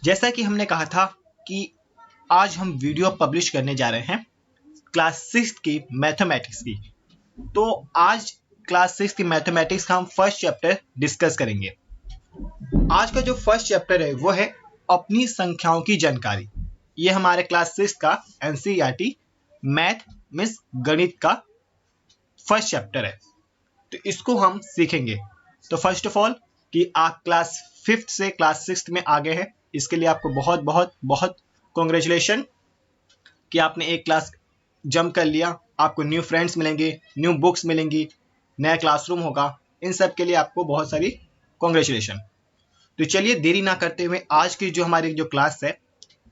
जैसा कि हमने कहा था कि आज हम वीडियो पब्लिश करने जा रहे हैं क्लास 6 की मैथमेटिक्स की। तो आज क्लास 6 की मैथमेटिक्स का हम फर्स्ट चैप्टर डिस्कस करेंगे। आज का जो फर्स्ट चैप्टर है वो है अपनी संख्याओं की जानकारी। ये हमारे क्लास 6 का एनसीईआरटी मैथ मींस गणित का फर्स्ट चैप्टर है। तो इसको हम सीखेंगे। तो फर्स्ट ऑफ ऑल कि आप क्लास 5th से क्लास 6th में आ गए हैं, इसके लिए आपको बहुत बहुत बहुत कॉन्ग्रेचुलेशन कि आपने एक क्लास जंप कर लिया। आपको न्यू फ्रेंड्स मिलेंगे, न्यू बुक्स मिलेंगी, नया क्लासरूम होगा। इन सब के लिए आपको बहुत सारी कॉन्ग्रेचुलेशन। तो चलिए देरी ना करते हुए आज की जो हमारी जो क्लास है,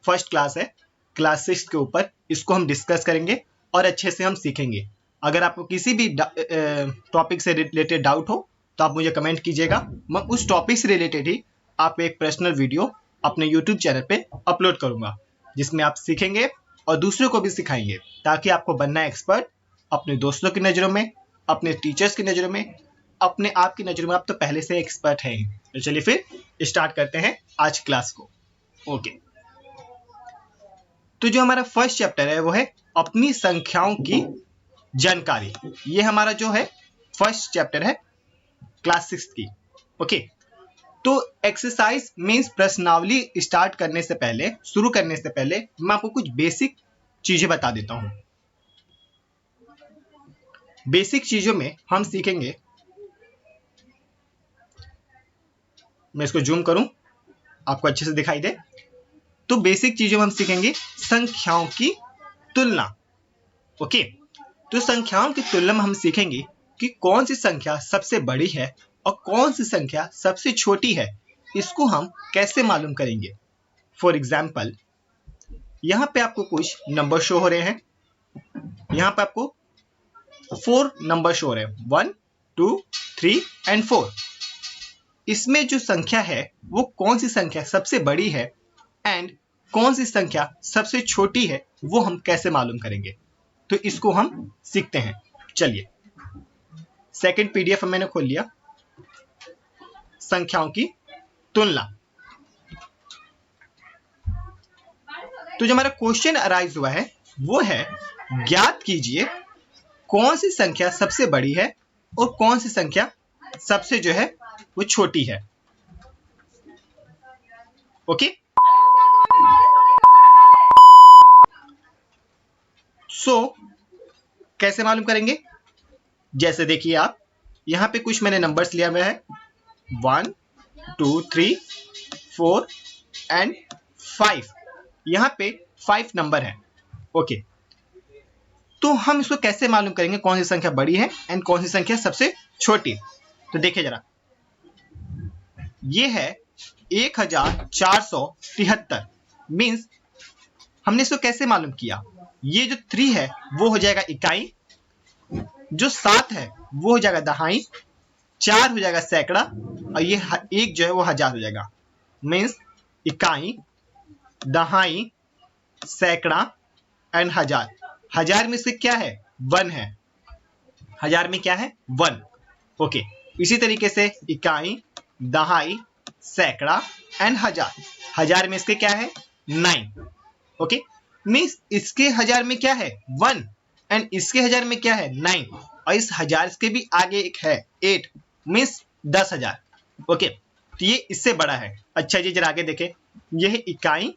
फर्स्ट क्लास है क्लास 6 के ऊपर, इसको हम डिस्कस करेंगे और अच्छे से हम सीखेंगे। अगर आपको किसी भी टॉपिक से रिलेटेड डाउट हो तो आप मुझे कमेंट कीजिएगा। मैं उस टॉपिक से रिलेटेड ही आपको एक पर्सनल वीडियो अपने यूट्यूब चैनल पे अपलोड करूंगा, जिसमें आप सीखेंगे और दूसरों को भी सिखाएंगे, ताकि आपको बनना एक्सपर्ट अपने दोस्तों की नज़रों में, अपने टीचर्स की नज़रों में, अपने आप की नज़रों में। आप तो पहले से एक्सपर्ट हैं। तो चलिए फिर स्टार्ट करते हैं आज क्लास को। ओके, तो जो हमारा फर्स्ट चैप्टर है वो है अपनी संख्याओं की जानकारी। ये हमारा जो है फर्स्ट चैप्टर है क्लास 6 की। ओके, तो एक्सरसाइज मींस प्रश्नावली स्टार्ट करने से पहले, शुरू करने से पहले मैं आपको कुछ बेसिक चीजें बता देता हूं। बेसिक चीजों में हम सीखेंगे, मैं इसको जूम करूं आपको अच्छे से दिखाई दे। तो बेसिक चीजों में हम सीखेंगे संख्याओं की तुलना। ओके, तो संख्याओं की तुलना में हम सीखेंगे कि कौन सी संख्या सबसे बड़ी है और कौन सी संख्या सबसे छोटी है। इसको हम कैसे मालूम करेंगे। फॉर एग्जाम्पल, यहां पे आपको कुछ नंबर शो हो रहे हैं। यहां पे आपको 4 नंबर शो हो रहे हैं, 1 2 3 एंड 4। इसमें जो संख्या है वो कौन सी संख्या सबसे बड़ी है एंड कौन सी संख्या सबसे छोटी है, वो हम कैसे मालूम करेंगे। तो इसको हम सीखते हैं। चलिए, सेकंड पीडीएफ मैंने खोल लिया, संख्याओं की तुलना। तो जो हमारा क्वेश्चन अराइज हुआ है वो है, ज्ञात कीजिए कौन सी संख्या सबसे बड़ी है और कौन सी संख्या सबसे जो है वो छोटी है। ओके, सो कैसे मालूम करेंगे। जैसे देखिए, आप यहां पे कुछ मैंने नंबर्स लिया हुआ है, 1 2 3 4 एंड 5। यहां पे 5 नंबर है। ओके, तो हम इसको कैसे मालूम करेंगे कौन सी संख्या बड़ी है एंड कौन सी संख्या सबसे छोटी। तो देखिए जरा, ये है 1473। मींस हमने इसको कैसे मालूम किया। ये जो 3 है वो हो जाएगा इकाई, जो 7 है वो हो जाएगा दहाई, 4 हो जाएगा सैकड़ा और ये 1 जो है वो हजार हो जाएगा। मींस इकाई, दहाई, सैकड़ा एंड हजार। हजार में से क्या है, 1 है। हजार में क्या है, 1। ओके, इसी तरीके से इकाई, दहाई, सैकड़ा एंड हजार। हजार में इसके क्या है, 9। ओके, मींस इसके हजार में क्या है, 1 एंड इसके हजार में क्या है, 9। और इस हजार के भी आगे एक है 8, मींस 10,000। ओके, तो ये इससे बड़ा है। अच्छा जी, जरा आगे देखें, यह है इकाई,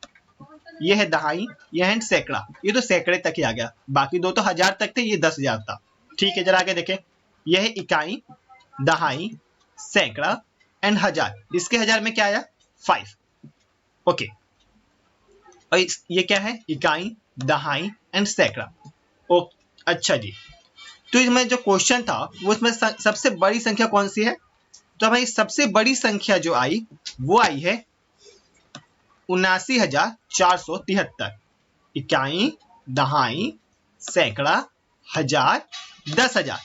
यह है दहाई, यह है सैकड़ा। ये तो सैकड़े तक ही आ गया, बाकी दो तो हजार तक थे, ये 10,000 था। ठीक है, जरा आगे देखें, यह है इकाई, दहाई, सैकड़ा एंड हजार। इसके हजार में क्या आया, 5। ओके, और ये क्या है, इकाई, दहाई एंड सैकड़ा। अच्छा जी, तो इसमें जो क्वेश्चन था वो इसमें सबसे बड़ी संख्या कौन सी है। तो हमारी सबसे बड़ी संख्या जो आई वो आई है 79,473। इकाई, दहाई, सैकड़ा, हजार, 10,000।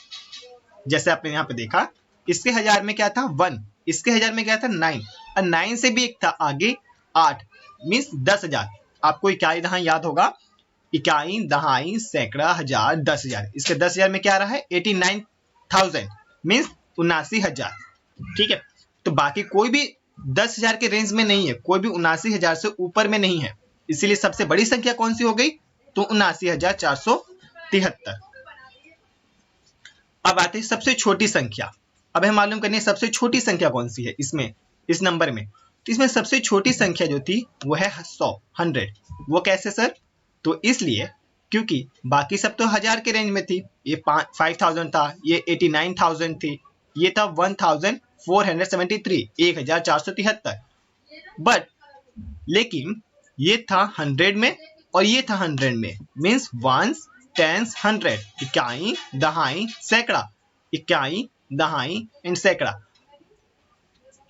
जैसे आपने यहां पे देखा, इसके हजार में क्या था, 1, इसके हजार में क्या था, 9, और 9 से भी एक था आगे 8, मींस 10,000। आपको इकाई दहाई याद होगा, इकाई, दहाई, सैकड़ा, हजार, 10,000। इसके 10,000 में क्या आ रहा है, 89,000 मींस 79,000। ठीक है, तो बाकी कोई भी 10,000 के रेंज में नहीं है, कोई भी 79,000 से ऊपर में नहीं है, इसीलिए सबसे बड़ी संख्या कौन सी हो गई? तो 79,473। अब आते हैं सबसे छोटी संख्या। अब हमें मालूम करनी है सबसे छोटी संख्या कौन सी है इसमें, इस नंबर में। तो इसमें सबसे छोटी संख्या जो थी वो है 100। वो कैसे सर? तो इसलिए क्योंकि बाकी सब तो 1000 के रेंज में थी, ये 5000 था, ये 89,000 थी, ये था 1473, 1473। बट लेकिन ये था 100 में और ये था 100 में, मीन्स वंस, टेंस, 100, इकाई, दहाई, सैकड़ा, इकाई, दहाई एंड सैकड़ा।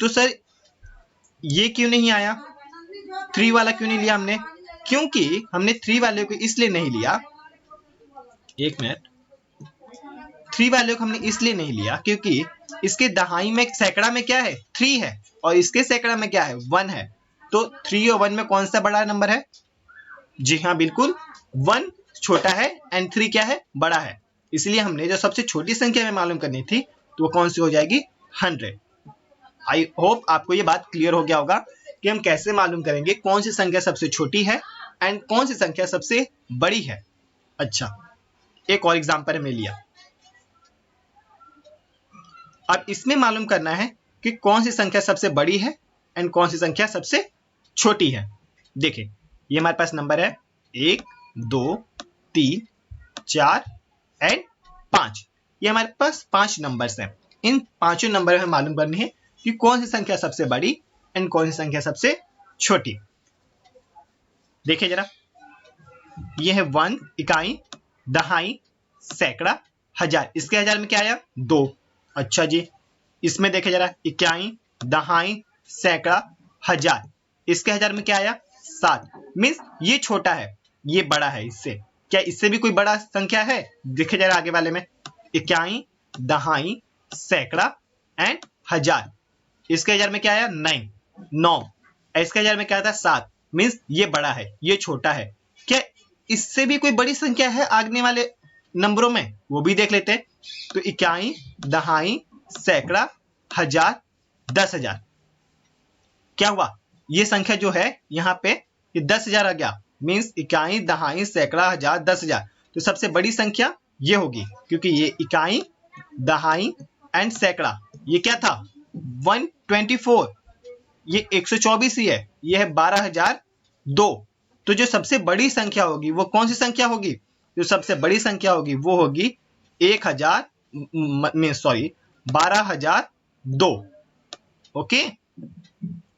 तो सर ये क्यों नहीं आया? 3 वाला क्यों नहीं लिया हमने? क्योंकि हमने 3 वाले को इसलिए नहीं लिया, एक मिनट, 3 वाले को हमने इसलिए नहीं लिया क्योंकि इसके दहाई में सैकड़ा में क्या है? 3 है और इसके सैकड़ा में क्या है? 1 है। तो 3 और 1 में कौन सा बड़ा नंबर है? जी हाँ, बिल्कुल 1 छोटा है एंड 3 क्या है? बड़ा है। इसलिए हमने जो सबसे छोटी संख्या में मालूम करनी थी तो वो कौन सी हो जाएगी? 100। आई होप आपको ये बात क्लियर हो गया होगा कि हम कैसे मालूम करेंगे कौन सी संख्या सबसे छोटी है एंड कौन सी संख्या सबसे बड़ी है। अच्छा, एक और एग्जांपल हमने लिया। अब इसमें मालूम करना है कि कौन सी संख्या सबसे बड़ी है एंड कौन सी संख्या सबसे छोटी है। देखिए, ये हमारे पास नंबर है 1, 2, 3, 4 एंड 5। ये हमारे पास 5 नंबर्स हैं। इन पांचों नंबर में मालूम करनी है कि कौन सी संख्या सबसे बड़ी एंड कौन सी संख्या सबसे छोटी। देखिए जरा, ये है 1, इकाई, दहाई, सैकड़ा, हजार। इसके हजार में क्या आया? 2। अच्छा जी, इसमें देखे जरा, इकाई, दहाई, सैकड़ा, हजार। इसके हजार में क्या आया? 7। मीन्स ये छोटा है, ये बड़ा है इससे। क्या इससे भी कोई बड़ा संख्या है? देखे जरा आगे वाले में, इकाई, दहाई, सैकड़ा एंड हजार। इसके हजार में क्या आया? 9। इसके हजार में क्या था? 7। मीन्स ये बड़ा है, ये छोटा है। क्या इससे भी कोई बड़ी संख्या है आगने वाले नंबरों में? वो भी देख लेते हैं। तो इकाई, दहाई, सैकड़ा, हजार, 10,000। क्या हुआ? ये संख्या जो है यहाँ पे ये 10,000 आ गया। मीन्स इकाई, दहाई, सैकड़ा, हजार, 10,000। तो सबसे बड़ी संख्या ये होगी क्योंकि ये इकाई, दहाई एंड सैकड़ा ये क्या था? 124। ये 124 ही है। ये है 12,002। तो जो सबसे बड़ी संख्या होगी वो कौन सी संख्या होगी? जो सबसे बड़ी संख्या होगी वो होगी 12,002। ओके,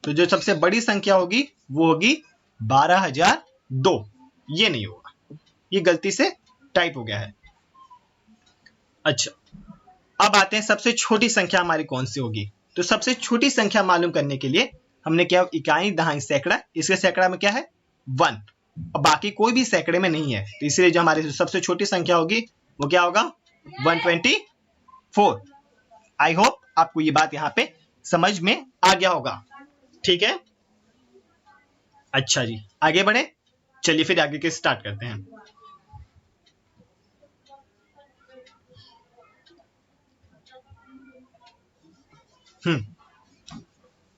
तो जो सबसे बड़ी संख्या होगी वो होगी 12,002। ये नहीं होगा, ये गलती से टाइप हो गया है। अच्छा, अब आते हैं सबसे छोटी संख्या हमारी कौन सी होगी। तो सबसे छोटी संख्या मालूम करने के लिए हमने क्या, इकाई, दहाई, सैकड़ा, इसके सैकड़ा में क्या है? 1। अब बाकी कोई भी सैकड़े में नहीं है, तो इसलिए जो हमारी सबसे छोटी संख्या होगी वो क्या होगा? 124। आई होप आपको ये बात यहाँ पे समझ में आ गया होगा। ठीक है, अच्छा जी, आगे बढ़े। चलिए फिर आगे के स्टार्ट करते हैं।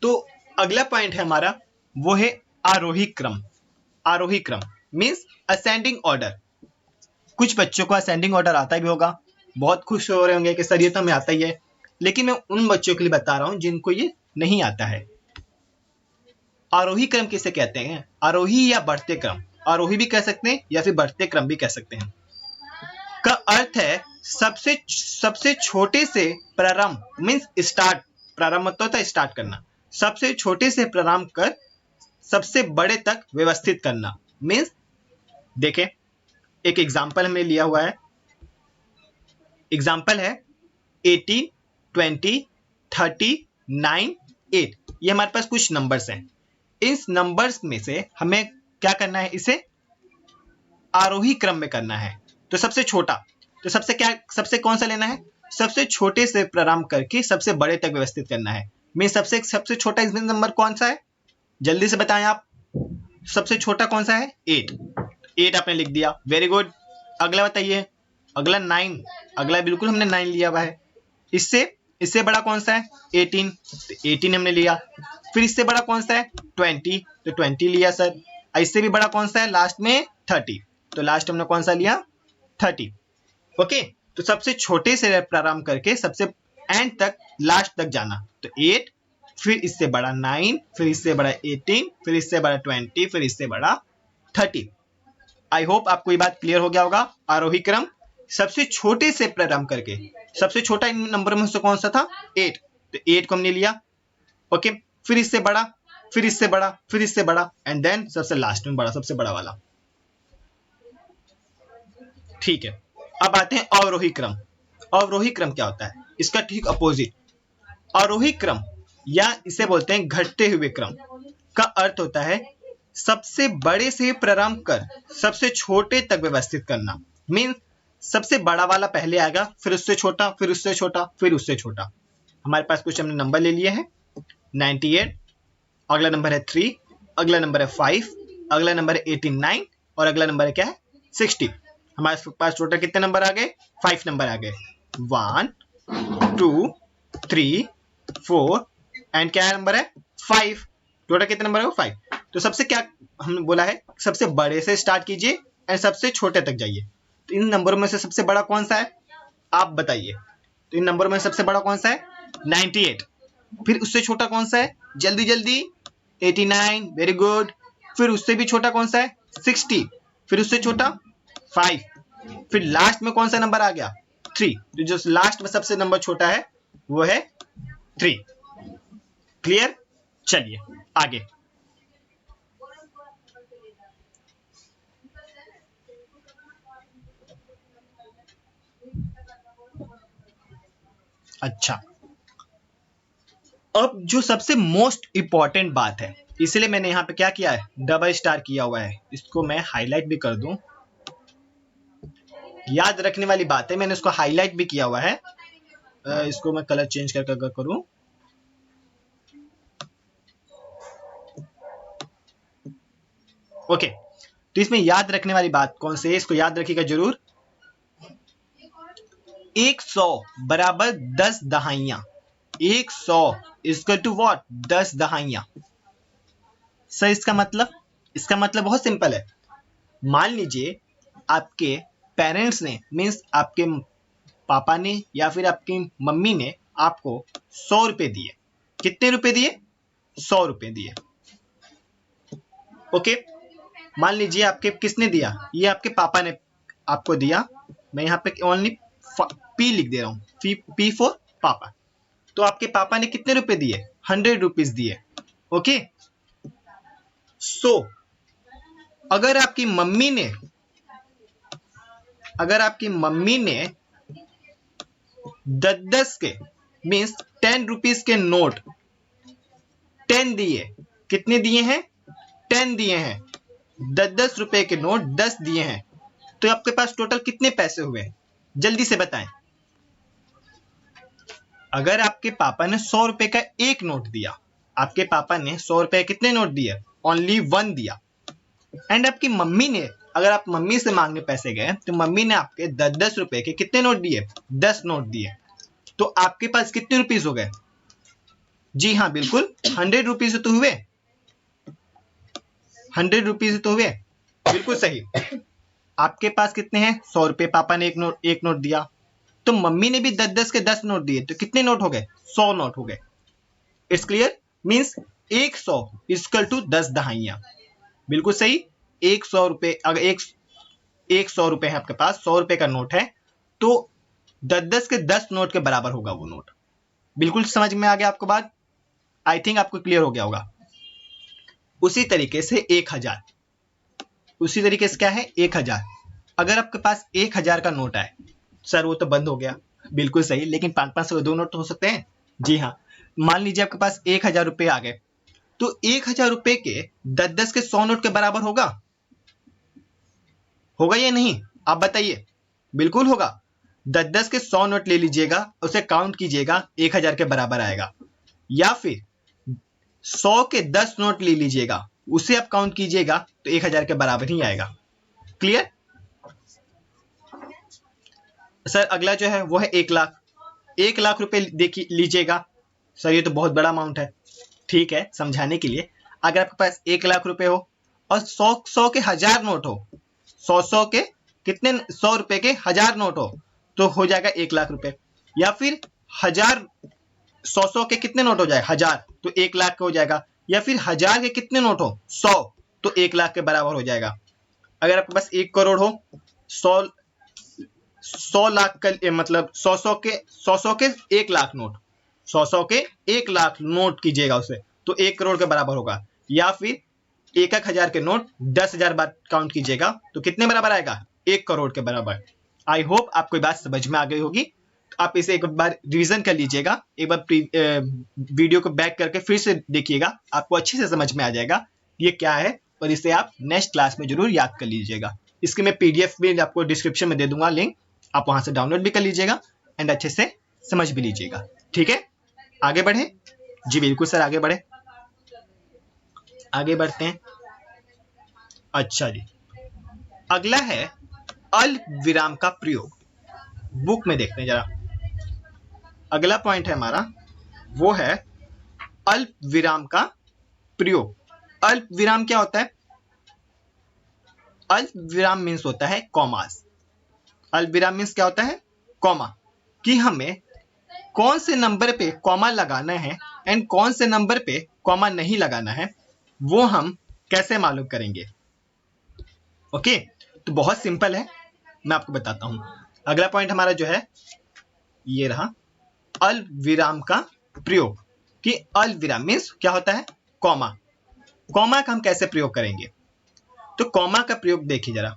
तो अगला पॉइंट है हमारा, वो है आरोही क्रम। आरोही क्रम मीन्स असेंडिंग ऑर्डर। कुछ बच्चों को असेंडिंग ऑर्डर आता भी होगा, बहुत खुश हो रहे होंगे कि सर ये तो हमें आता ही है, लेकिन मैं उन बच्चों के लिए बता रहा हूं जिनको ये नहीं आता है। आरोही क्रम किसे कहते हैं? आरोही या बढ़ते क्रम, आरोही भी कह सकते हैं या फिर बढ़ते क्रम भी कह सकते हैं। का अर्थ है सबसे छोटे से प्रारंभ, मीन्स स्टार्ट। प्रारंभ मतलब होता है स्टार्ट करना। सबसे छोटे से प्रारंभ कर सबसे बड़े तक व्यवस्थित करना। मीन्स देखें, एक एग्जाम्पल हमने लिया हुआ है। एग्जाम्पल है 18, 20, 30, 9, 8। ये हमारे पास कुछ नंबर्स हैं। इस नंबर्स में से हमें क्या करना है? इसे आरोही क्रम में करना है। तो सबसे छोटा, तो सबसे कौन सा लेना है? सबसे छोटे से प्रारंभ करके सबसे बड़े तक व्यवस्थित करना है। मैं सबसे छोटा इसमें नंबर कौन सा है? जल्दी से बताएं आप, सबसे छोटा कौन सा है? 8। 8 आपने लिख दिया, वेरी गुड। अगला बताइए, अगला 9। अगला बिल्कुल हमने 9 लिया हुआ है। इससे इससे बड़ा कौन सा है 18, तो 18 हमने लिया। फिर इससे बड़ा कौन सा है 20, तो 20 लिया सर। इससे भी बड़ा कौन सा है लास्ट में 30, तो लास्ट हमने कौन सा लिया 30। ओके, तो सबसे छोटे से प्रारंभ करके सबसे एंड तक लास्ट तक जाना, तो 8, फिर इससे बड़ा 9, फिर इससे बड़ा 18, फिर इससे बड़ा 20, फिर इससे बड़ा 30। आई होप आपको ये बात क्लियर हो गया होगा। आरोही क्रम सबसे छोटे से प्रारंभ करके, सबसे छोटा इन नंबर में से कौन सा था 8, तो 8 को हमने लिया। ओके, फिर इससे बड़ा, फिर इससे बड़ा, फिर इससे बड़ा, एंड देन सबसे लास्ट में बड़ा, सबसे बड़ा वाला। ठीक है, अब आते हैं अवरोही क्रम। अवरोही क्रम क्या होता है, इसका ठीक अपोजिट। आरोही क्रम या इसे बोलते हैं घटते हुए क्रम का अर्थ होता है सबसे बड़े से प्रारंभ कर सबसे छोटे तक व्यवस्थित करना। मीन सबसे बड़ा वाला पहले आएगा, फिर उससे छोटा, फिर उससे छोटा, फिर उससे छोटा। हमारे पास कुछ हमने नंबर ले लिए हैं 98, अगला नंबर है 3, अगला नंबर है 5, अगला नंबर है 89 और अगला नंबर है क्या है 60। हमारे पास टोटल कितने नंबर आ गए 5 नंबर आ गए 1 2 3 4 एंड क्या नंबर है 5। टोटल कितने नंबर है 5। तो सबसे क्या हमने बोला है सबसे बड़े से स्टार्ट कीजिए एंड सबसे छोटे तक जाइए। तो इन नंबरों में से सबसे बड़ा कौन सा है आप बताइए। तो इन नंबरों में सबसे बड़ा कौन सा है 98, फिर उससे छोटा कौन सा है जल्दी जल्दी 89, वेरी गुड। फिर उससे भी छोटा कौन सा है 60, फिर उससे छोटा 5, फिर लास्ट में कौन सा नंबर आ गया 3। तो जो लास्ट में सबसे नंबर छोटा है वो है 3। क्लियर, चलिए आगे। अच्छा, अब जो सबसे मोस्ट इंपॉर्टेंट बात है, इसलिए मैंने यहां पे क्या किया है डबल स्टार किया हुआ है, इसको मैं हाईलाइट भी कर दूं। याद रखने वाली बात है, मैंने इसको हाईलाइट भी किया हुआ है। इसको मैं कलर चेंज करके अगर करूं, ओके, तो इसमें याद रखने वाली बात कौन सी है, इसको याद रखिएगा जरूर। 100 बराबर 10 दहाइयां, 100 इक्वल टू व्हाट 10 दहाइयां। सर इसका मतलब बहुत सिंपल है। मान लीजिए आपके पेरेंट्स ने मीन्स आपके पापा ने या फिर आपकी मम्मी ने आपको 100 रुपए दिए। कितने रुपए दिए 100 रुपए दिए। ओके, मान लीजिए आपके किसने दिया, ये आपके पापा ने आपको दिया। मैं यहाँ पे ओनली पी लिख दे रहा हूँ, पी फॉर पापा। तो आपके पापा ने कितने रुपए दिए 100 रुपीज दिए। ओके, सो अगर आपकी मम्मी ने 10 के मीन्स 10 रुपीज के नोट 10 दिए। कितने दिए हैं 10 दिए हैं। 10 रुपए के नोट 10 दिए हैं, तो आपके पास टोटल कितने पैसे हुए जल्दी से बताएं। अगर आपके पापा ने 100 रुपए का एक नोट दिया, आपके पापा ने 100 रुपए कितने नोट दिए ओनली 1 दिया। एंड आपकी मम्मी ने, अगर आप मम्मी से मांगने पैसे गए तो मम्मी ने आपके 10 रुपए के कितने नोट दिए 10 नोट दिए। तो आपके पास कितने रुपीस हो गए, जी हाँ बिल्कुल 100 रुपीज तो हुए, 100 रुपीज तो हुए, बिल्कुल सही। आपके पास कितने हैं 100 रुपए, पापा ने एक नोट दिया, तो मम्मी ने भी 10 के 10 नोट दिए, तो कितने नोट हो गए 100 नोट हो गए। It's clear, means 100 equal to 10 दहाइयां। बिल्कुल सही। 100 रुपए, अगर 100 रुपए है आपके पास, 100 रुपए का नोट है, तो 10 के 10 नोट के बराबर होगा वो नोट। बिल्कुल समझ में आ गया आपको बात, आई थिंक आपको क्लियर हो गया होगा। उसी तरीके से 1000, उसी तरीके से क्या है 1000। अगर आपके पास 1000 का नोट आए, सर वो तो बंद हो गया, बिल्कुल सही, लेकिन 500 के 2 नोट तो हो सकते हैं, जी हाँ। मान लीजिए आपके पास 1000 रुपए आ गए, तो 1000 रुपए के 10 के 100 नोट के बराबर होगा या नहीं, आप बताइए। बिल्कुल होगा। 10 के 100 नोट ले लीजिएगा, उसे काउंट कीजिएगा, 1000 के बराबर आएगा। या फिर 100 के 10 नोट ले लीजिएगा, उसे आप काउंट कीजिएगा, तो 1000 के बराबर ही आएगा। क्लियर। सर अगला जो है वो है 1 लाख। 1 लाख रुपए देखिए लीजिएगा। सर ये तो बहुत बड़ा अमाउंट है। ठीक है, समझाने के लिए, अगर आपके पास 1 लाख रुपए हो और 100 के 1000 नोट हो, 100 के कितने, 100 रुपए के 1000 नोट हो, तो हो जाएगा 1 लाख रुपए। या फिर 1000, 100 के कितने नोट हो जाए, 1000, तो 1 लाख का हो जाएगा। या फिर 1000 के कितने नोट हो, 100, तो 1 लाख के बराबर हो जाएगा। अगर आपके पास 1 करोड़ हो, 100 लाख का मतलब 100 के 1 लाख नोट, 100 के 1 लाख नोट कीजिएगा उसे, तो 1 करोड़ के बराबर होगा। या फिर 1,000 के नोट 10,000 बार काउंट कीजिएगा, तो कितने बराबर आएगा, 1 करोड़ के बराबर। आई होप आपको ये बात समझ में आ गई होगी। आप इसे एक बार रिवीजन कर लीजिएगा, एक बार वीडियो को बैक करके फिर से देखिएगा, आपको अच्छे से समझ में आ जाएगा ये क्या है, और इसे आप नेक्स्ट क्लास में जरूर याद कर लीजिएगा। इसकी मैं पीडीएफ भी आपको डिस्क्रिप्शन में दे दूंगा लिंक, आप वहां से डाउनलोड भी कर लीजिएगा एंड अच्छे से समझ भी लीजिएगा। ठीक है, आगे बढ़े। जी बिल्कुल सर, आगे बढ़े, आगे बढ़ते हैं। अच्छा जी, अगला है अल्प विराम का प्रयोग। बुक में देखते हैं जरा, अगला पॉइंट है हमारा, वो है अल्प विराम का प्रयोग। अल्प विराम क्या होता है? अल्प विराम मीन्स होता है कॉमास। अल्प विराम मीन्स क्या होता है, कॉमा, कि हमें कौन से नंबर पे कॉमा लगाना है एंड कौन से नंबर पे कॉमा नहीं लगाना है, वो हम कैसे मालूम करेंगे। ओके, तो बहुत सिंपल है, मैं आपको बताता हूं। अगला पॉइंट हमारा जो है ये रहा, अल्प विराम का प्रयोग। कि अल्प विराम मीन्स क्या होता है, कॉमा। कॉमा का हम कैसे प्रयोग करेंगे, तो कॉमा का प्रयोग देखिए जरा।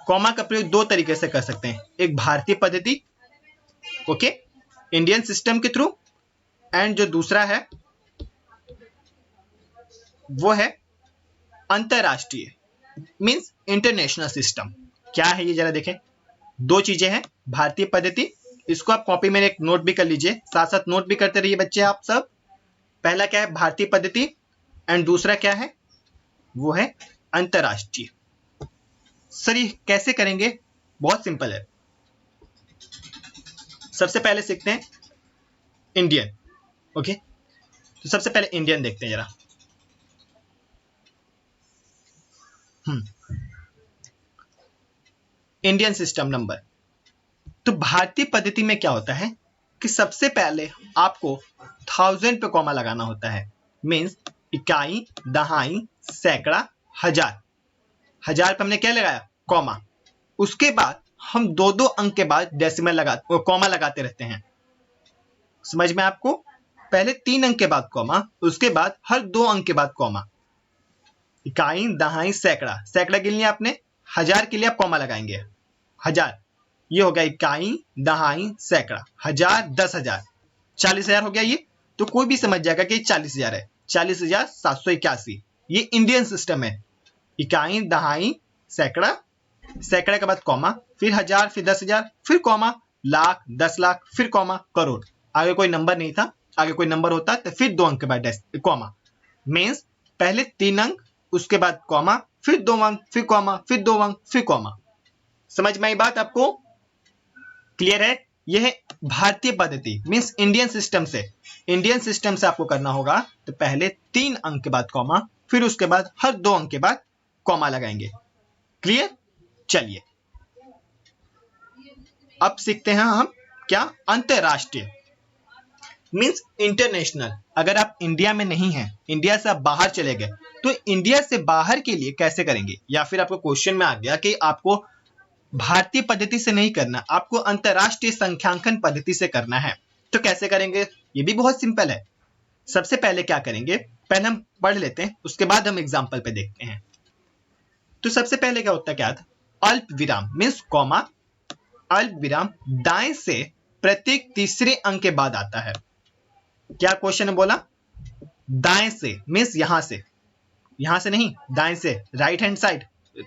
कॉमा का प्रयोग दो तरीके से कर सकते हैं, एक भारतीय पद्धति, ओके, इंडियन सिस्टम के थ्रू, एंड जो दूसरा है वो है अंतरराष्ट्रीय, मीन्स इंटरनेशनल सिस्टम। क्या है ये जरा देखें, दो चीजें हैं। भारतीय पद्धति, इसको आप कॉपी में एक नोट भी कर लीजिए, साथ साथ नोट भी करते रहिए बच्चे आप सब। पहला क्या है, भारतीय पद्धति, एंड दूसरा क्या है, वो है अंतरराष्ट्रीय। सर ये कैसे करेंगे, बहुत सिंपल है। सबसे पहले सीखते हैं इंडियन। ओके, तो सबसे पहले इंडियन देखते हैं जरा। Indian system number. तो भारतीय पद्धति में क्या होता है कि सबसे पहले आपको 1000 पे कॉमा लगाना होता है, मीन्स इकाई, दहाई, सैकड़ा, हजार। हजार पे हमने क्या लगाया, कॉमा। उसके बाद हम दो दो अंक के बाद डेसिमल कॉमा लगाते रहते हैं। समझ में आपको, पहले 3 अंक के बाद कॉमा, उसके बाद हर 2 अंक के बाद कॉमा। इकाई, दहाई, सैकड़ा, सैकड़ा के लिए आपने, हजार के लिए आप कॉमा लगाएंगे, हजार, ये हो गया इकाई, दहाई, सैकड़ा, हजार, 10,000, 40,000 हो गया ये। तो कोई भी समझ जाएगा कि 40,000 है, 40,781, ये इंडियन सिस्टम है। इकाई, दहाई, सैकड़ा, सैकड़ा के बाद कॉमा, फिर हजार, फिर 10,000, फिर कॉमा, लाख, 10 लाख, फिर कॉमा, करोड़। आगे कोई नंबर नहीं था, आगे कोई नंबर होता तो फिर 2 अंक के बाद कॉमा। मीन्स पहले 3 अंक, उसके बाद कॉमा, फिर 2 अंक, फिर कॉमा, फिर 2 अंक, फिर कॉमा। समझ में आई बात आपको, क्लियर है। यह है भारतीय पद्धति, मीन्स इंडियन सिस्टम से। इंडियन सिस्टम से आपको करना होगा तो पहले 3 अंक के बाद कॉमा, फिर उसके बाद हर 2 अंक के बाद कॉमा लगाएंगे। क्लियर, चलिए अब सीखते हैं हम क्या, अंतरराष्ट्रीय, मीन्स इंटरनेशनल। अगर आप इंडिया में नहीं हैं, इंडिया से आप बाहर चले गए, तो इंडिया से बाहर के लिए कैसे करेंगे, या फिर आपको क्वेश्चन में आ गया कि आपको भारतीय पद्धति से नहीं करना, आपको अंतरराष्ट्रीय संख्यांकन पद्धति से करना है, तो कैसे करेंगे, ये भी बहुत सिंपल है। सबसे पहले क्या करेंगे, पहले हम पढ़ लेते हैं, उसके बाद हम एग्जाम्पल पे देखते हैं। तो सबसे पहले क्या होता है, क्या था, अल्प विराम मीन्स कॉमा, अल्प विराम दाएं से प्रत्येक तीसरे अंक के बाद आता है। क्या क्वेश्चन है बोला, दाएं से मीन्स यहां से नहीं, दाएं से, राइट हैंड साइड,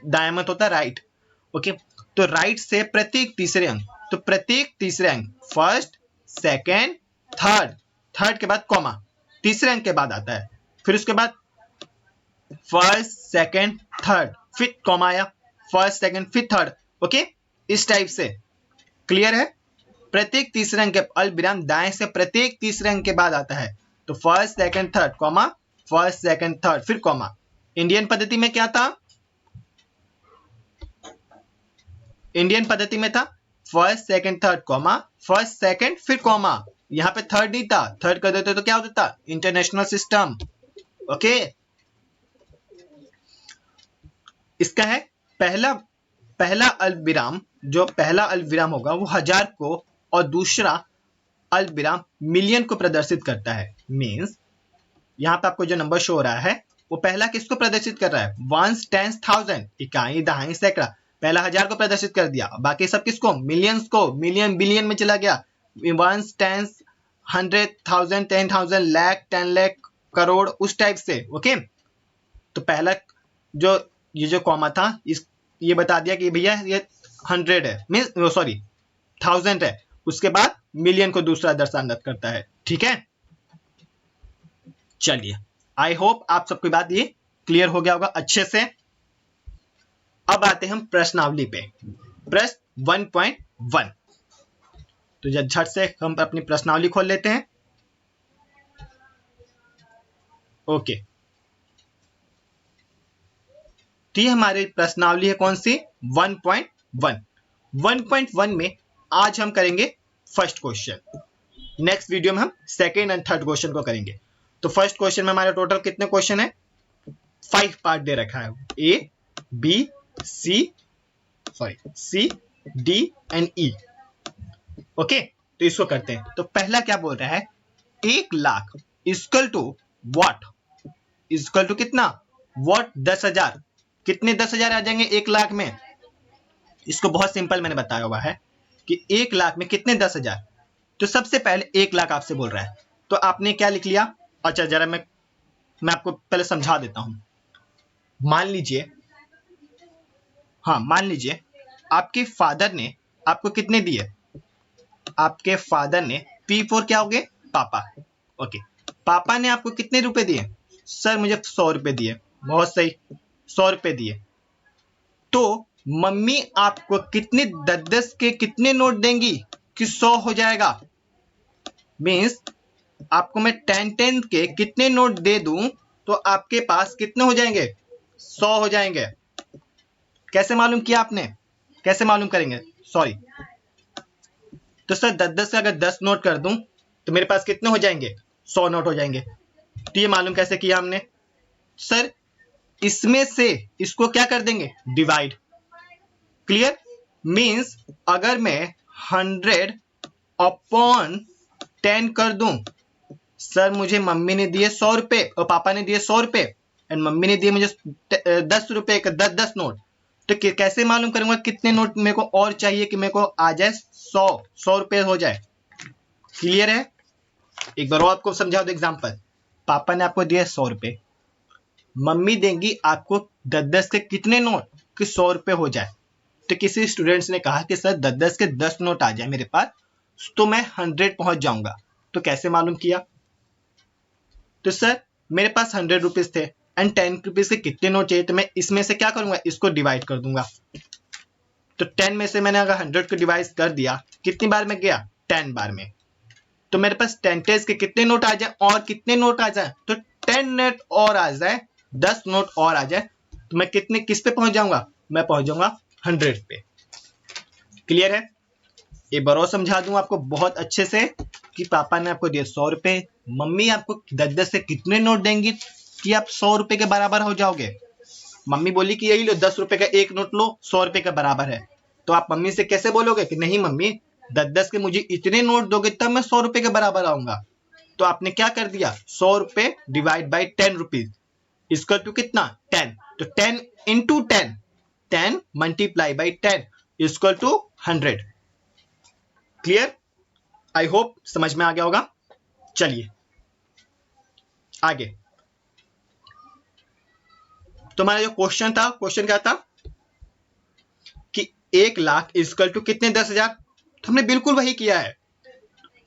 दाएं मत होता राइट। ओके, तो राइट से प्रत्येक तीसरे अंक, तो प्रत्येक तीसरे अंक, फर्स्ट, सेकेंड, थर्ड, थर्ड के बाद कॉमा, तीसरे अंक के बाद आता है, फिर उसके बाद फर्स्ट, सेकेंड, थर्ड, फिर कॉमा आया, फर्स्ट, सेकेंड, फिर थर्ड। ओके, इस टाइप से। क्लियर है, प्रत्येक तीसरे अंक के अल्पविराम दाएं से प्रत्येक तीसरे अंक के बाद आता है। तो first second third comma, first second third फिर कॉमा। इंडियन पद्धति में क्या था? इंडियन पद्धति में था first second third comma, first second फिर कॉमा। यहां पे थर्ड नहीं था, थर्ड कर देते तो क्या होता था? International system. ओके, इसका है पहला पहला अल्पविराम, जो पहला अल्पविराम होगा वो 1000 को और दूसरा अल्पविराम मिलियन को प्रदर्शित करता है। मींस यहाँ पे आपको जो नंबर शो हो रहा है वो पहला किसको प्रदर्शित कर रहा है? वंस, टेंस, थाउजेंड, इकाई, दहाई, सैकड़ा। पहला 1000 को प्रदर्शित कर दिया, बाकी सब किसको? मिलियंस को। मिलियन बिलियन में चला गया, वंस, टेंस, 100, 1000, 10,000, लाख, 10 लाख, करोड़, उस टाइप से। ओके, तो पहला जो ये जो कॉमा था ये बता दिया कि भैया ये 100 है, मींस सॉरी 1000 है। उसके बाद मिलियन को दूसरा दर्शांत करता है। ठीक है, चलिए, आई होप आप सबकी बात ये क्लियर हो गया होगा अच्छे से। अब आते हैं हम प्रश्नावली पे, प्रश्न 1.1। तो जब झट से हम अपनी प्रश्नावली खोल लेते हैं। ओके, तो ये हमारी प्रश्नावली है कौन सी? 1.1। 1.1 में आज हम करेंगे फर्स्ट क्वेश्चन। नेक्स्ट वीडियो में हम सेकेंड एंड थर्ड क्वेश्चन को करेंगे। तो फर्स्ट क्वेश्चन में हमारे टोटल कितने क्वेश्चन है? 5 पार्ट दे रखा है, A B C D and E. Okay, तो इसको करते हैं। तो पहला क्या बोल रहा है? 1 lakh equal to what? Equal to कितना? व्हाट? 10,000। कितने 10,000 आ जाएंगे 1 लाख में? इसको बहुत सिंपल मैंने बताया हुआ है कि 1 लाख में कितने 10,000। तो सबसे पहले 1 लाख आपसे बोल रहा है, तो आपने क्या लिख लिया? अच्छा, जरा मैं आपको पहले समझा देता हूं। मान लीजिए, हाँ मान लीजिए आपके फादर ने आपको कितने दिए? आपके फादर ने P4 क्या हो गए? पापा। ओके, पापा ने आपको कितने रुपए दिए? सर मुझे 100 रुपए दिए। बहुत सही, 100 रुपए दिए। तो मम्मी आपको कितने 10-10 के कितने नोट देंगी कि 100 हो जाएगा? मीन्स आपको मैं 10-10 के कितने नोट दे दूं तो आपके पास कितने हो जाएंगे? 100 हो जाएंगे। कैसे मालूम किया आपने? कैसे मालूम करेंगे? सॉरी, तो सर 10-10 से अगर 10 नोट कर दूं तो मेरे पास कितने हो जाएंगे? 100 नोट हो जाएंगे। तो ये मालूम कैसे किया हमने? सर इसमें से इसको क्या कर देंगे? डिवाइड। क्लियर? मीन्स अगर मैं 100 अपॉन 10 कर दूं, सर मुझे मम्मी ने दिए 100 रुपए और पापा ने दिए 100 रुपए एंड मम्मी ने दिए मुझे 10 रुपए का 10-10 नोट। तो कैसे मालूम करूंगा कितने नोट मेरे को और चाहिए कि मेरे को आ जाए 100 रुपए हो जाए? क्लियर है? एक बार और आपको समझा दो एग्जांपल। पापा ने आपको दिए 100 रुपए, मम्मी देंगी आपको 10-10 के कितने नोट कि 100 रुपए हो जाए। तो किसी स्टूडेंट्स ने कहा कि सर 10-10 के 10 नोट आ जाए मेरे पास तो मैं 100 पहुंच जाऊंगा। तो कैसे मालूम किया? तो सर मेरे पास 100 रुपीज थे एंड 10 रुपीज के कितने नोट चाहिए, तो मैं इसमें से क्या करूंगा? इसको डिवाइड कर दूंगा। तो 10 में से मैंने अगर 100 को डिवाइड कर दिया, कितनी बार में गया? 10 बार में। तो मेरे पास 10 के कितने नोट आ जाए और कितने नोट आ जाए? तो 10 नोट और आ जाए, 10 नोट और आ जाए, तो मैं किस पे पहुंच जाऊंगा? मैं पहुंच जाऊंगा 100 पे। क्लियर है? एक बार और समझा दूं आपको बहुत अच्छे से कि पापा ने आपको दिए 100 रुपए, मम्मी आपको 10-10 से कितने नोट देंगी कि आप 100 रुपए के बराबर हो जाओगे? मम्मी बोली कि यही लो 10 रुपए का एक नोट लो, 100 रुपए का बराबर है। तो आप मम्मी से कैसे बोलोगे कि नहीं मम्मी 10-10 के मुझे इतने नोट दोगे तब मैं 100 रुपए के बराबर आऊंगा? तो आपने क्या कर दिया? 100 रुपए divide by 10 rupees equal to कितना? 10। तो 10 into 10, 10 multiply by 10 equal to 100। Clear? I hope समझ में आ गया होगा। चलिए आगे। तो हमारा जो क्वेश्चन था, क्वेश्चन क्या था कि 1 लाख इक्वल टू कितने 10,000। तो हमने बिल्कुल वही किया है।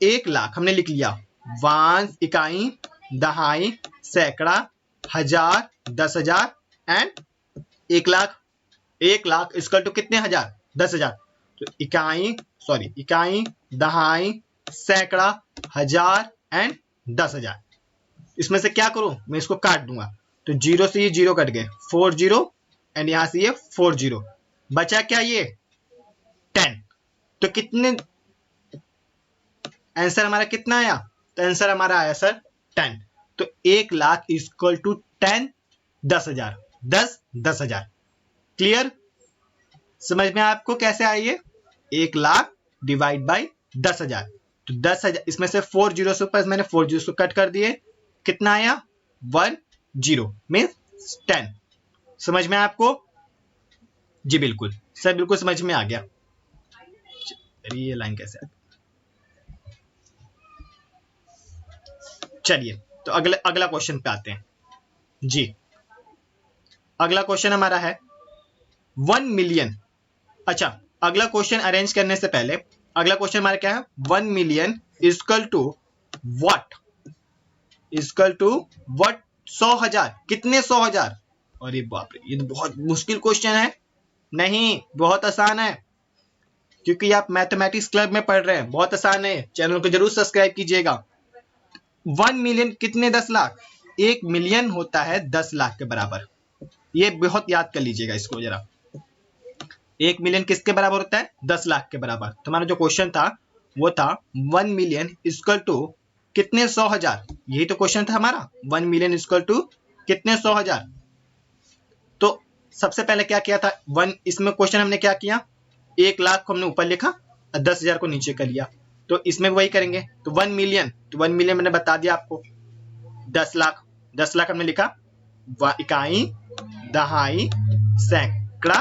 1 लाख हमने लिख लिया, वांस, इकाई, दहाई, सैकड़ा, हजार, 10,000 and 1 lakh. 1 lakh equal to कितने हजार? 10,000। तो इकाई सॉरी इकाई, दहाई, सैकड़ा, हजार एंड 10,000। इसमें से क्या करूं, मैं इसको काट दूंगा। तो जीरो से ये जीरो कट गए, 4 जीरो एंड यहां से ये 4 जीरो, बचा क्या ये 10। तो कितने, आंसर हमारा कितना आया, तो आंसर हमारा आया सर 10। तो 1,00,000 इक्वल टू 10, 10,000, 10,000। क्लियर, समझ में आपको कैसे आई है, 1,00,000 डिवाइड बाई 10,000। तो 10,000 इसमें से 4 जीरो से ऊपर मैंने 4 जीरो कट कर दिए, कितना आया 1 जीरो मीन 10। समझ में आपको, जी बिल्कुल सर, बिल्कुल समझ में आ गया। ये लाइन कैसे आ, चलिए तो अगला क्वेश्चन पे आते हैं जी। अगला क्वेश्चन हमारा है 1 मिलियन। अच्छा, अगला क्वेश्चन अरेंज करने से पहले अगला क्वेश्चन हमारा क्या है, 1 million equal to what, equal to what, 100,000, कितने 100,000। अरे बाप रे, ये तो बहुत मुश्किल क्वेश्चन है। नहीं, बहुत आसान है, क्योंकि आप मैथमेटिक्स क्लब में पढ़ रहे हैं, बहुत आसान है। चैनल को जरूर सब्सक्राइब कीजिएगा। 1 मिलियन कितने 10 लाख, 1 मिलियन होता है 10 लाख के बराबर। ये बहुत याद कर लीजिएगा इसको जरा, 1 मिलियन किसके बराबर होता है, 10 लाख के बराबर। तो हमारा जो क्वेश्चन था वो था 1 मिलियन इक्वल टू कितने 100,000, यही तो क्वेश्चन था हमारा, 1 मिलियन इक्वल टू कितने 100,000। तो सबसे पहले क्या किया था, इसमें क्वेश्चन हमने क्या किया, 1,00,000 को हमने ऊपर लिखा और 10,000 को नीचे कर लिया। तो इसमें वही करेंगे। तो 1 मिलियन, तो 1 मिलियन मैंने बता दिया आपको, 10 लाख, 10 लाख हमने लिखा, इकाई, दहाई, सैकड़ा,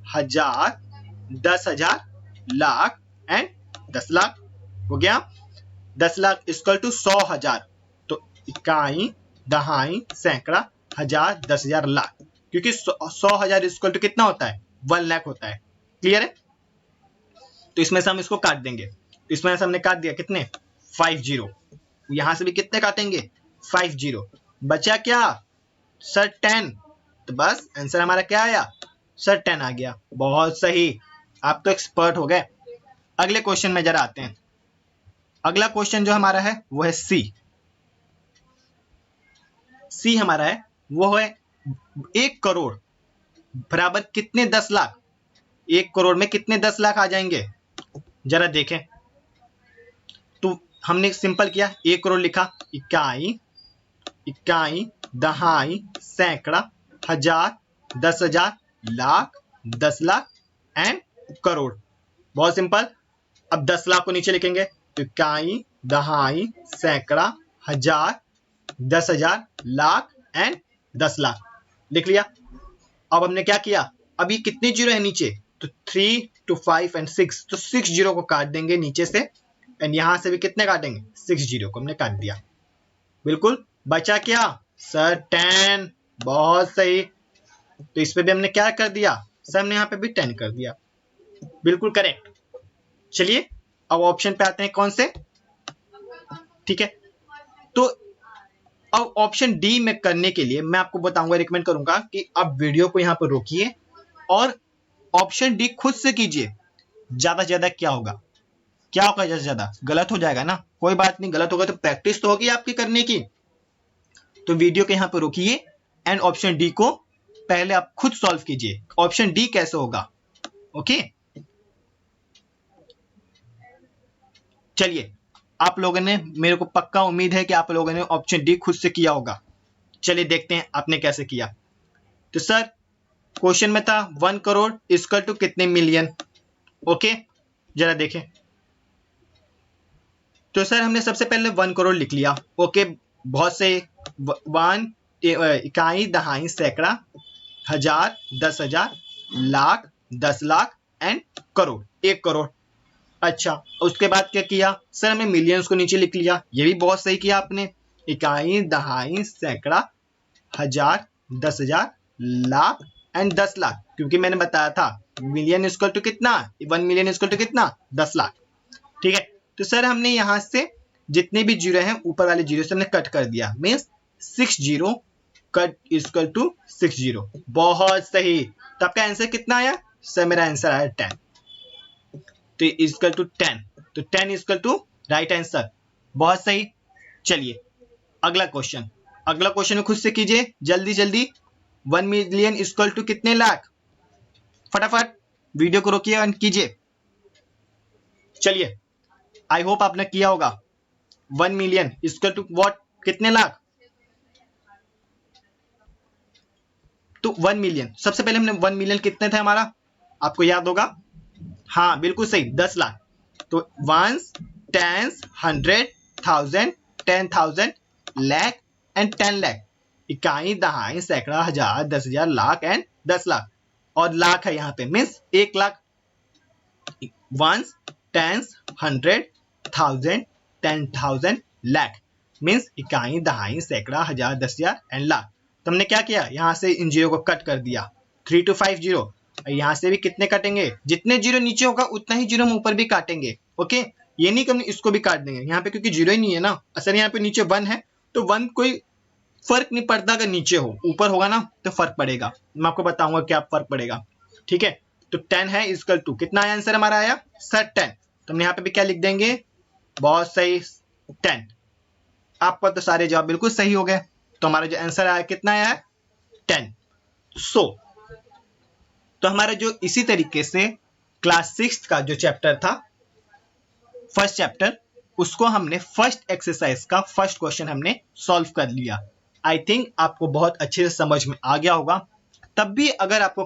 हजार, 10,000, लाख एंड 10 लाख हो गया। 10 लाख इक्वल टू 100,000। तो इकाई, दहाई, सैकड़ा, हजार, 10,000, लाख, क्योंकि 100,000 इक्वल टू कितना होता है, 1 लाख होता है। क्लियर है, तो इसमें से हम इसको काट देंगे। तो इसमें से हमने काट दिया कितने 5 जीरो, यहां से भी कितने काटेंगे 5 जीरो, बचा क्या सर 10। तो बस आंसर हमारा क्या आया सर 10 आ गया। बहुत सही, आप तो एक्सपर्ट हो गए। अगले क्वेश्चन में जरा आते हैं। अगला क्वेश्चन जो हमारा है वो है सी। सी हमारा है वो है 1 करोड़ बराबर कितने 10 लाख, 1 करोड़ में कितने 10 लाख आ जाएंगे, जरा देखें। तो हमने सिंपल किया, 1 करोड़ लिखा, इकाई, इकाई, दहाई, सैकड़ा, हजार, 10,000, लाख, 10 लाख एंड करोड़। बहुत सिंपल। अब 10 लाख को नीचे लिखेंगे, तो इकाई, दहाई, सैकड़ा, हजार, 10,000, लाख एंड 10 लाख लिख लिया। अब हमने क्या किया, अभी कितने जीरो है नीचे, तो 3 to 5 एंड 6, तो 6 जीरो को काट देंगे नीचे से, एंड यहां से भी कितने काटेंगे 6 जीरो को हमने काट दिया। बिल्कुल, बचा क्या सर 10। बहुत सही। तो इस पे भी हमने क्या कर दिया सर, हमने यहाँ पे भी 10 कर दिया, बिल्कुल करेक्ट। चलिए अब ऑप्शन पे आते हैं, कौन से, ठीक है। तो अब ऑप्शन डी में करने के लिए मैं आपको बताऊंगा, रिकमेंड करूंगा कि आप वीडियो को यहाँ पर रोकिए और ऑप्शन डी खुद से कीजिए। ज्यादा से ज्यादा क्या होगा, क्या होगा, ज्यादा से ज्यादा गलत हो जाएगा ना, कोई बात नहीं, गलत होगा तो प्रैक्टिस तो होगी आपकी करने की। तो वीडियो को यहाँ पर रोकिए एंड ऑप्शन डी को पहले आप खुद सॉल्व कीजिए, ऑप्शन डी कैसे होगा। ओके, चलिए आप लोगों ने, मेरे को पक्का उम्मीद है कि आप लोगों ने ऑप्शन डी खुद से किया होगा। चलिए देखते हैं आपने कैसे किया। तो सर क्वेश्चन में था 1 करोड़ इक्वल टू कितने मिलियन। ओके, जरा देखें। तो सर हमने सबसे पहले 1 करोड़ लिख लिया। ओके, बहुत से 1 इकाई, दहाई, सैकड़ा, हजार, 10,000, लाख, 10 लाख एंड करोड़, 1 करोड़। अच्छा, उसके बाद क्या किया सर, हमने मिलियंस को नीचे लिख लिया। ये भी बहुत सही किया आपने, इकाई, दहाई, सैकड़ा, हजार, 10,000, लाख एंड 10 लाख, क्योंकि मैंने बताया था मिलियन इक्वल टू कितना, 1 मिलियन इक्वल टू कितना 10 लाख। ठीक है, तो सर हमने यहां से जितने भी जीरो हैं ऊपर वाले जीरो से हमने कट कर दिया, means 6 zero cut equal to 6 zero. बहुत सही। तो आपका आंसर कितना आया सर, मेरा आंसर आया 10। तो इक्वल टू 10, तो 10 इक्वल टू राइट आंसर। बहुत सही। चलिए अगला क्वेश्चन में खुद से कीजिए जल्दी जल्दी। 1 मिलियन इक्वल टू कितने लाख? फटाफट वीडियो को रोकिए और कीजिए। चलिए आई होप आपने किया होगा। 1 मिलियन इक्वल टू व्हाट? कितने लाख? तो 1 मिलियन, सबसे पहले हमने 1 मिलियन कितने थे हमारा, आपको याद होगा? हाँ बिल्कुल सही, 10 लाख। तो 1 10 100 1000 10,000 लाख एंड 10 लाख। इकाई, दहाई, सैकड़ा, हजार, 10,000, लाख एंड 10 लाख। और लाख है यहाँ पे, मीन्स 1 लाख। 1 10 100 1000 10,000 लाख मीन्स इकाई, दहाई, सैकड़ा, हजार, 10,000 एंड लाख। तो हमने क्या किया, यहाँ से इन जीरो को कट कर दिया, 3 to 5 जीरो। यहाँ से भी कितने कटेंगे? जितने जीरो नीचे होगा उतना ही जीरो हम ऊपर भी काटेंगे। ओके, ये नहीं कि हम इसको भी काट देंगे यहाँ पे, क्योंकि जीरो ही नहीं है ना। असल यहाँ पे नीचे 1 है, तो 1 कोई फर्क नहीं पड़ता अगर नीचे हो, ऊपर होगा ना तो फर्क पड़ेगा। मैं आपको बताऊंगा क्या फर्क पड़ेगा। ठीक है, तो 10 है इक्वल टू, कितना आंसर हमारा आया सर? 10। तो हम यहाँ पे भी क्या लिख देंगे? बहुत सही, 10। आपका तो सारे जवाब बिल्कुल सही हो गए। तो हमारा जो आंसर आया कितना आया? 10। तो हमारा जो इसी तरीके से क्लास 6 का जो चैप्टर था, फर्स्ट चैप्टर, उसको हमने फर्स्ट एक्सरसाइज का फर्स्ट क्वेश्चन हमने सॉल्व कर लिया। आई थिंक आपको बहुत अच्छे से समझ में आ गया होगा। तब भी अगर आपको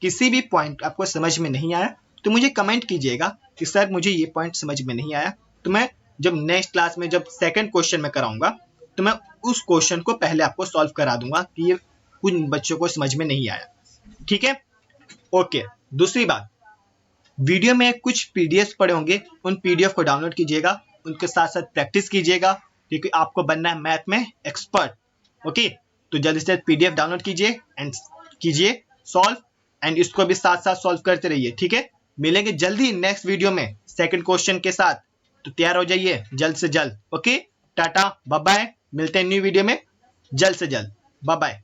किसी भी पॉइंट आपको समझ में नहीं आया तो मुझे कमेंट कीजिएगा कि सर मुझे ये पॉइंट समझ में नहीं आया। तो मैं जब नेक्स्ट क्लास में जब सेकंड क्वेश्चन में कराऊंगा तो मैं उस क्वेश्चन को पहले आपको सॉल्व करा दूंगा कि ये कुछ बच्चों को समझ में नहीं आया। ठीक है, ओके। दूसरी बात, वीडियो में कुछ पीडीएफ पड़े होंगे, उन पीडीएफ को डाउनलोड कीजिएगा, उनके साथ साथ प्रैक्टिस कीजिएगा, क्योंकि आपको बनना है मैथ में एक्सपर्ट। ओके, तो जल्दी से पीडीएफ डाउनलोड कीजिए एंड कीजिए सॉल्व, एंड इसको भी साथ साथ सॉल्व करते रहिए। ठीक है, मिलेंगे जल्दी नेक्स्ट वीडियो में सेकंड क्वेश्चन के साथ, तो तैयार हो जाइए जल्द से जल्द। ओके, टाटा बाय बाय, मिलते हैं न्यू वीडियो में जल्द से जल्द। Bye bye.